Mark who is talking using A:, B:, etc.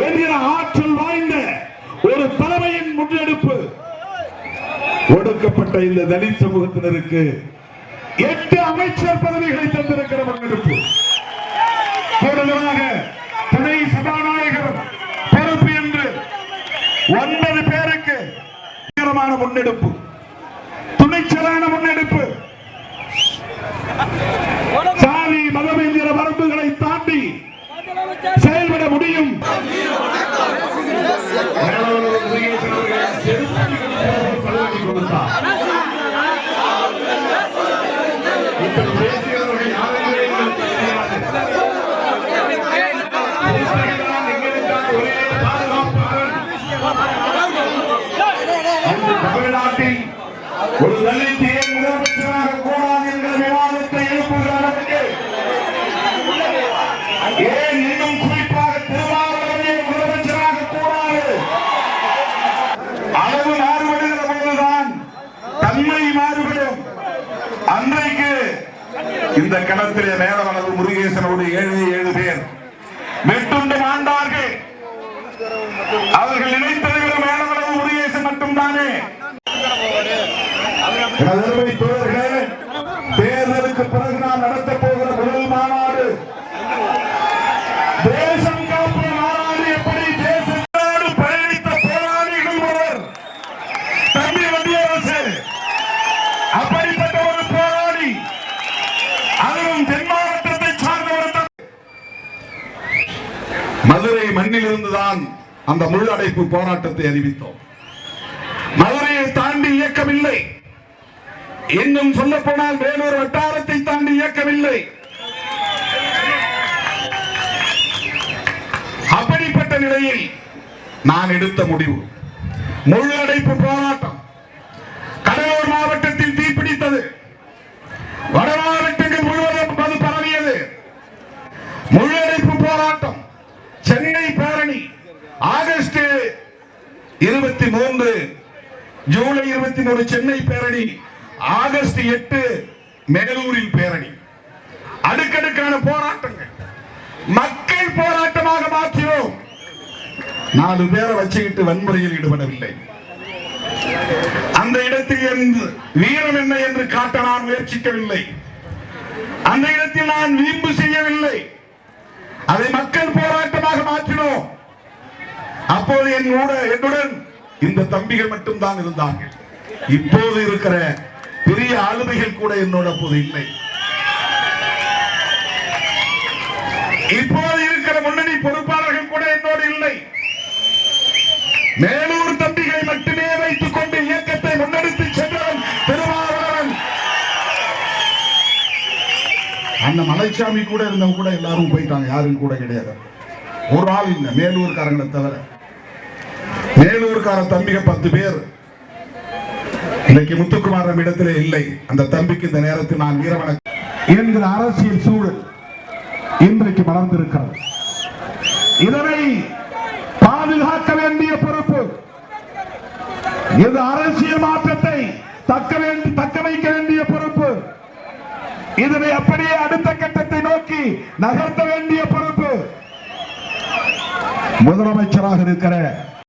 A: என்கிற ஆற்றல் வாய்ந்த ஒரு தலைமையின் முன்னெடுப்பு. ஒடுக்கப்பட்ட இந்த தலித் சமூகத்தினருக்கு 8 அமைச்சர் பதவிகளை தந்திருக்கிற முன்னெடுப்பு. கூடுதலாக துணை சபாநாயகர் பொறுப்பு என்று 9 பேருக்கு முன்னெடுப்பு, துணிச்சலான முன்னெடுப்பு. சாதி மதம் என்கிற வரம்புகளை தாண்டி செயல்பட முடியும். தமிழ்நாட்டில் ஒரு தலித் முதலமைச்சராக கூடாது என்ற விவாதத்தை எழுப்புகிறாருக்கு. ஏன் இன்னும் குறிப்பாக திருமாவளவனே முதலமைச்சராக கூடாது? அளவு மாறுபடுகிற போதுதான் தன்மை மாறுபடும். அன்றைக்கு இந்த களத்திலே மேலவளவு முருகேசனோடு 7 பேர் வெட்டுண்டு மாண்டார்கள். அவர்கள் நினைத்ததை விட மேலவளவு முருகேசன் மட்டும்தானே. தேர்தலுக்கு பிறகு நான் நடத்த போகிற முதல் மாநாடு தேசம் காப்பு மாநாடு. எப்படி தேசத்தோடு பயணித்த போராளிகள் ஒருவர் தம்பி வந்தியரசு, அப்படிப்பட்ட ஒரு போராளி, அதுவும் தென் மாவட்டத்தை சார்ந்தவர். மதுரை மண்ணில் இருந்துதான் அந்த முழு அடைப்பு போராட்டத்தை அறிவித்தோம். மதுரையை தாண்டி இயக்கமில்லை. இன்னும் சொல்ல போனால் வேலூர் வட்டாரத்தை தாண்டி இயக்கமில்லை. அப்படிப்பட்ட நிலையில் நான் எடுத்த முடிவு முழு அடைப்பு போராட்டம். கடலூர் மாவட்டத்தில் தீப்பிடித்தது, வட மாவட்டங்கள் முழுவதும் அது பரவியது. முழு அடைப்பு போராட்டம். சென்னை பேரணி ஆகஸ்ட் 23, ஜூலை 23 சென்னை பேரணி, ஆகஸ்ட் 8 மேலூரில் பேரணி. அடுக்கடுக்கான போராட்டங்கள் மக்கள் போராட்டமாக மாற்றினோம். 4 பேரை வச்சுக்கிட்டு வன்முறையில் ஈடுபடவில்லை. அந்த இடத்தில் வீரம் என்ன என்று காட்ட நான் முயற்சிக்கவில்லை. அந்த இடத்தில் நான் வீம்பு செய்யவில்லை. அதை மக்கள் போராட்டமாக மாற்றினோம். அப்போது என்னுடன் இந்த தம்பிகள் மட்டும்தான் இருந்தார்கள். இப்போது இருக்கிற பெரிய ஆளுமைகள் கூட என்னோட போது இல்லை. இப்போது இருக்கிற முன்னணி பொறுப்பாளர்கள் கூட என்னோடு இல்லை. மேலூர் தம்பிகளை மட்டுமே வைத்துக் கொண்டு இயக்கத்தை முன்னெடுத்து சென்றவன் திருமாவளவன். அந்த மலைச்சாமி கூட இருந்தவங்க கூட எல்லாரும் போயிட்டாங்க. யாரும் கூட கிடையாது. ஒரு ஆள் இல்லை மேலூர்காரங்களை தவிர. மேலூர்கார தம்பிக 10 பேர் இன்னைக்கு முத்துக்குமார் இடத்திலே இல்லை. அந்த தம்பிக்கு இந்த நேரத்தில் நான் வீரவணக்கம் என்கிற அரசியல் சூழல் இன்றைக்கு மலர்ந்திருக்கிறது. இதனை பாதுகாக்க வேண்டிய பொறுப்பு, இது அரசியல் மாற்றத்தை தக்க வைக்க வேண்டிய பொறுப்பு, இதனை அப்படியே அடுத்த கட்டத்தை நோக்கி நகர்த்த வேண்டிய பொறுப்பு முதலமைச்சராக இருக்கிற